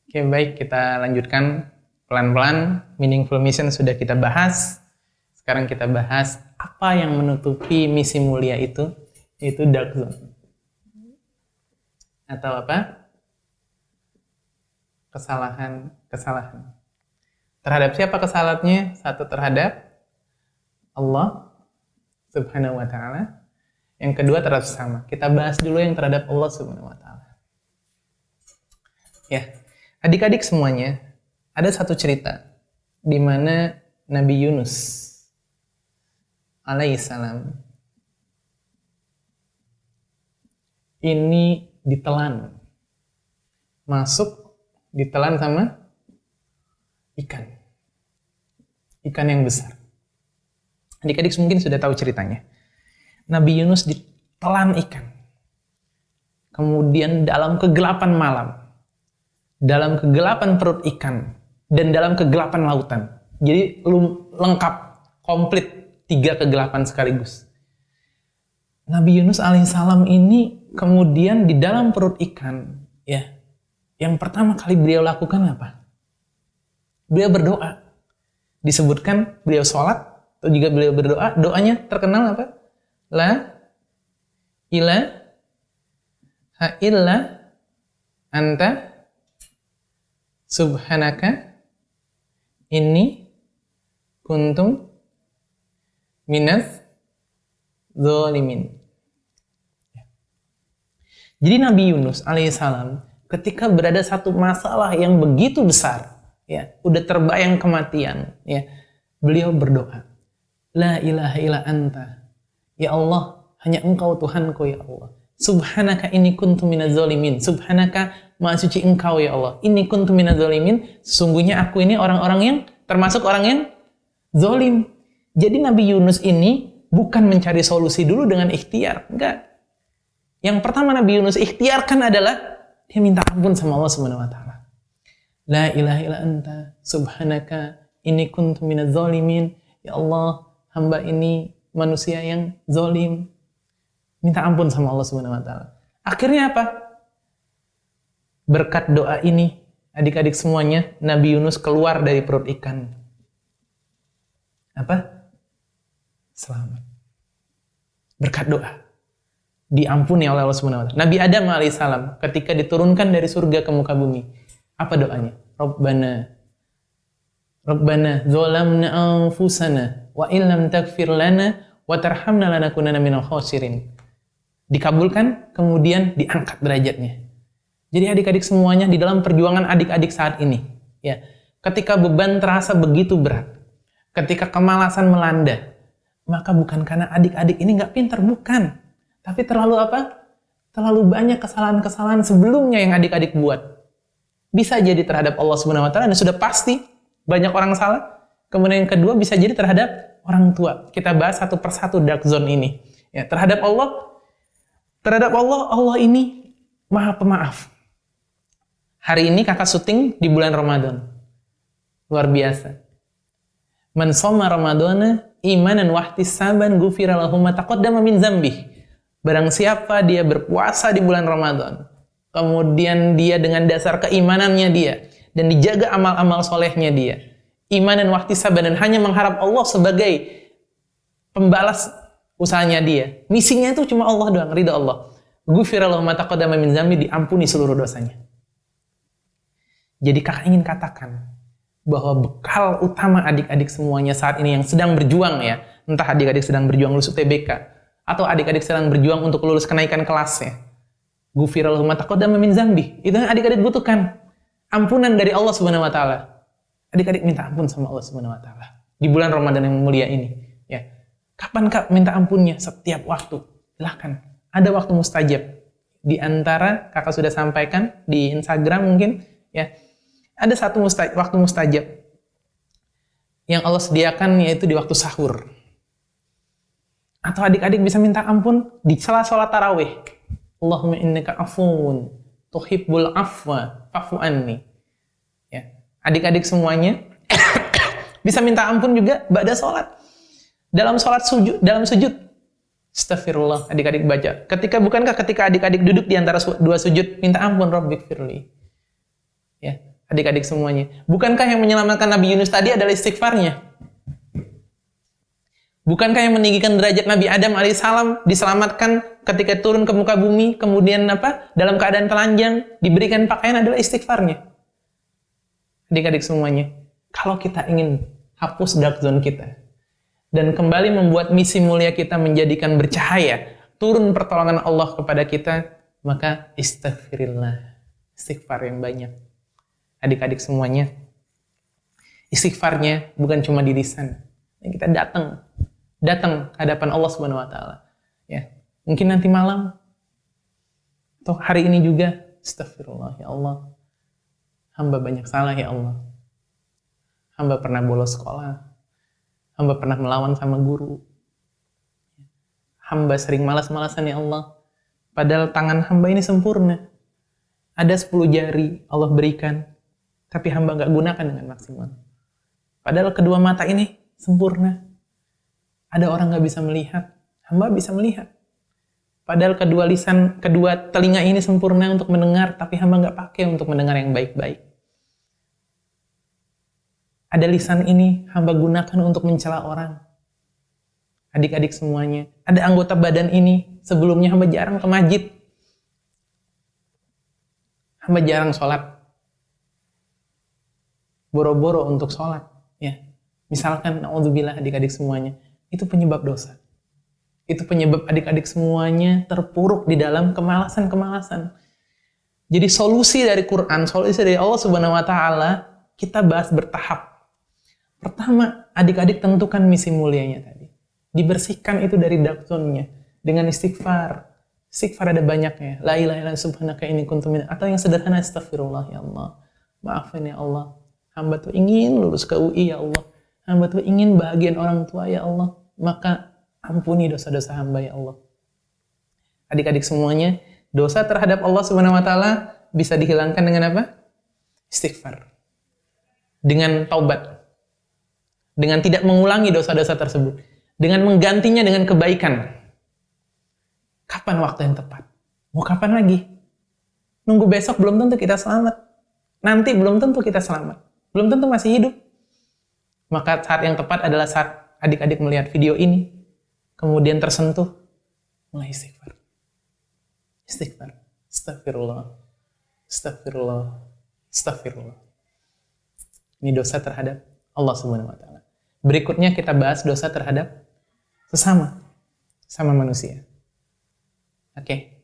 Oke, baik, kita lanjutkan pelan-pelan. Meaningful mission sudah kita bahas. Sekarang kita bahas apa yang menutupi misi mulia itu, yaitu dark zone. Atau apa? Kesalahan. Terhadap siapa kesalahannya? Satu, terhadap Allah Subhanahu wa ta'ala. Yang kedua, terhadap sesama. Kita bahas dulu yang terhadap Allah Subhanahu wa ta'ala. Ya, adik-adik semuanya, ada satu cerita di mana Nabi Yunus alaihissalam ini ditelan, ditelan sama ikan yang besar. Adik-adik mungkin sudah tahu ceritanya. Nabi Yunus ditelan ikan, kemudian dalam kegelapan malam, dalam kegelapan perut ikan, dan dalam kegelapan lautan. Jadi lengkap, komplit, 3 kegelapan sekaligus. Nabi Yunus alaihissalam ini kemudian di dalam perut ikan, ya, yang pertama kali beliau lakukan apa? Beliau berdoa. Disebutkan beliau sholat, atau juga beliau berdoa. Doanya terkenal apa? La ilaha illa anta subhanaka inni kuntum minaz zalimin. Jadi Nabi Yunus alaihissalam ketika berada satu masalah yang begitu besar, ya, udah terbayang kematian, ya, beliau berdoa, la ilaha illa anta, ya Allah, hanya Engkau Tuhanku, ya Allah. Subhanaka inni kuntu minaz zalimin. Subhanaka, maha suci Engkau, ya Allah. Inni kuntu minaz zalimin. Sesungguhnya aku ini orang-orang yang termasuk orang yang zalim. Jadi Nabi Yunus ini bukan mencari solusi dulu dengan ikhtiar, enggak. Yang pertama Nabi Yunus ikhtiarkan adalah dia minta ampun sama Allah Subhanahu wa taala. La ilaha illa anta subhanaka inni kuntu minaz zalimin. Ya Allah, hamba ini manusia yang zalim. Minta ampun sama Allah Subhanahu wa taala. Akhirnya apa? Berkat doa ini, adik-adik semuanya, Nabi Yunus keluar dari perut ikan. Apa? Selamat. Berkat doa. Diampuni oleh Allah Subhanahu wa taala. Nabi Adam alaihissalam ketika diturunkan dari surga ke muka bumi, apa doanya? Rabbana zalamna anfusana wa illam taghfir lana wa tarhamna lanakunanna minal khasirin. Dikabulkan, kemudian diangkat derajatnya. Jadi adik-adik semuanya di dalam perjuangan adik-adik saat ini, ya, ketika beban terasa begitu berat, ketika kemalasan melanda, maka bukan karena adik-adik ini nggak pintar, bukan. Tapi terlalu apa? Terlalu banyak kesalahan-kesalahan sebelumnya yang adik-adik buat. Bisa jadi terhadap Allah Subhanahu wa taala, dan sudah pasti banyak orang salah. Kemudian yang kedua bisa jadi terhadap orang tua. Kita bahas satu persatu dark zone ini. Ya, terhadap Allah, Allah ini Maha Pemaaf. Hari ini kakak syuting di bulan Ramadan. Luar biasa. Man shoma Ramadana imanan wahtisaban ghufira lahu ma taqaddama min dzambih. Barang siapa dia berpuasa di bulan Ramadan, kemudian dia dengan dasar keimanannya dia, dan dijaga amal-amal solehnya dia, iman dan wahtisaban, dan hanya mengharap Allah sebagai pembalas usahanya dia. Misinya itu cuma Allah doang, ridha Allah. Ghufira lahu ma taqaddama min dzambi, diampuni seluruh dosanya. Jadi kakak ingin katakan bahwa bekal utama adik-adik semuanya saat ini yang sedang berjuang, ya, entah adik-adik sedang berjuang lulus UTBK, atau adik-adik sedang berjuang untuk lulus kenaikan kelasnya. Ghufira lahu ma taqaddama min dzambi. Itu yang adik-adik butuhkan. Ampunan dari Allah Subhanahu wa taala. Adik-adik minta ampun sama Allah Subhanahu wa taala di bulan Ramadan yang mulia ini, ya. Kapan Kak minta ampunnya? Setiap waktu. Silakan. Ada waktu mustajab. Di antara kakak sudah sampaikan di Instagram mungkin, ya. Ada satu waktu mustajab yang Allah sediakan, yaitu di waktu sahur. Atau adik-adik bisa minta ampun di sela sholat tarawih. Allahumma innaka afuwun tuhibbul afwa fa'fu anni. Ya. Adik-adik semuanya bisa minta ampun juga ba'da sholat. Dalam sholat sujud, dalam sujud. Astagfirullah, adik-adik baca. Bukankah ketika adik-adik duduk di antara dua sujud, minta ampun, Rabbighfirli. Ya. Adik-adik semuanya. Bukankah yang menyelamatkan Nabi Yunus tadi adalah istighfarnya? Bukankah yang meninggikan derajat Nabi Adam alaihissalam diselamatkan ketika turun ke muka bumi, kemudian dalam keadaan telanjang, diberikan pakaian adalah istighfarnya? Adik-adik semuanya, kalau kita ingin hapus dark zone kita, dan kembali membuat misi mulia kita menjadikan bercahaya, turun pertolongan Allah kepada kita, maka istighfirillah. Istighfar yang banyak. Adik-adik semuanya, istighfarnya bukan cuma di lisan. Kita datang ke hadapan Allah Subhanahu wa taala. Ya. Mungkin nanti malam atau hari ini juga, astagfirullah ya Allah. Hamba banyak salah ya Allah. Hamba pernah bolos sekolah. Hamba pernah melawan sama guru. Hamba sering malas-malasan ya Allah. Padahal tangan hamba ini sempurna. Ada 10 jari Allah berikan, tapi hamba nggak gunakan dengan maksimal. Padahal kedua mata ini sempurna. Ada orang nggak bisa melihat, hamba bisa melihat. Padahal kedua telinga ini sempurna untuk mendengar, tapi hamba nggak pakai untuk mendengar yang baik-baik. Ada lisan ini hamba gunakan untuk mencela orang. Adik-adik semuanya, ada anggota badan ini sebelumnya hamba jarang ke masjid. Hamba jarang sholat. Boro-boro untuk sholat. Ya. Misalkan, na'udzubillah adik-adik semuanya, itu penyebab dosa. Itu penyebab adik-adik semuanya terpuruk di dalam kemalasan-kemalasan. Jadi solusi dari Quran, solusi dari Allah Subhanahu wa taala, kita bahas bertahap. Pertama, adik-adik tentukan misi mulianya tadi. Dibersihkan itu dari dark zone-nya dengan istighfar. Istighfar ada banyaknya. La ilaha illa subhanaka inni kuntu minadh, atau yang sederhana, astagfirullah ya Allah. Maafin ya Allah. Hamba tuh ingin lulus ke UI ya Allah. Hamba tuh ingin bahagian orang tua ya Allah. Maka ampuni dosa-dosa hamba ya Allah. Adik-adik semuanya, dosa terhadap Allah Subhanahu wa taala bisa dihilangkan dengan apa? Istighfar. Dengan taubat. Dengan tidak mengulangi dosa-dosa tersebut. Dengan menggantinya dengan kebaikan. Kapan waktu yang tepat? Mau kapan lagi? Nunggu besok belum tentu kita selamat. Nanti belum tentu kita selamat. Belum tentu masih hidup. Maka saat yang tepat adalah saat adik-adik melihat video ini, kemudian tersentuh, mulai istighfar. Istighfar. Astagfirullah. Astagfirullah. Astagfirullah. Ini dosa terhadap Allah Subhanahu wa taala. Berikutnya kita bahas dosa terhadap sesama manusia. Oke.